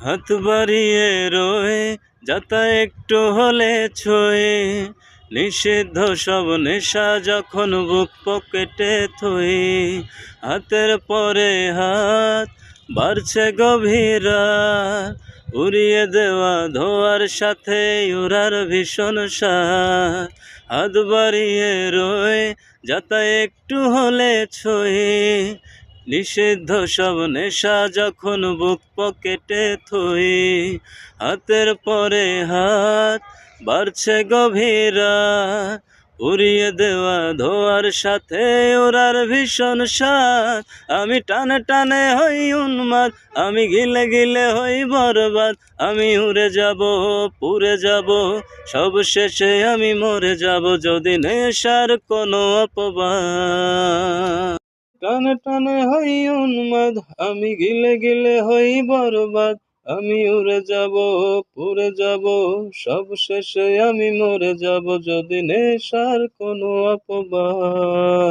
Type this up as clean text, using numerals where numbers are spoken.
হাত বাড়িয়ে রয়ে যাতা একটু হলে ছুঁয়ে, নিষিদ্ধ সব নেশা যখন বুক পকেটে থই। হাতের পরে হাত বাড়ছে গভীর রাত, উড়িয়ে দেওয়া ধোয়ার সাথে উড়ার ভীষণ সাথ। হাত বাড়িয়ে রয়ে যাতা একটু হলে ছুঁয়ে, নিষিদ্ধ সব নেশা যখন বুক পকেটে থই। হাতের পরে হাত বাড়ছে গভীর রাত, উড়িয়ে দেওয়া ধোয়ার সাথে ওরার ভীষণ স্বাদ। আমি টানে টানে হই উন্মাদ, আমি গিলে গিলে হই বরবাদ। আমি উড়ে যাব, পুড়ে যাব, সব শেষে আমি মরে যাব যদি নেশার কোনো অপবাদ। টানে টানে হই উন্মাদ, আমি গিলে গিলে হই বরবাদ। আমি উড়ে যাব, পুড়ে যাব, সব শেষে আমি মরে যাব যদি নেশার কোনো অপবাদ।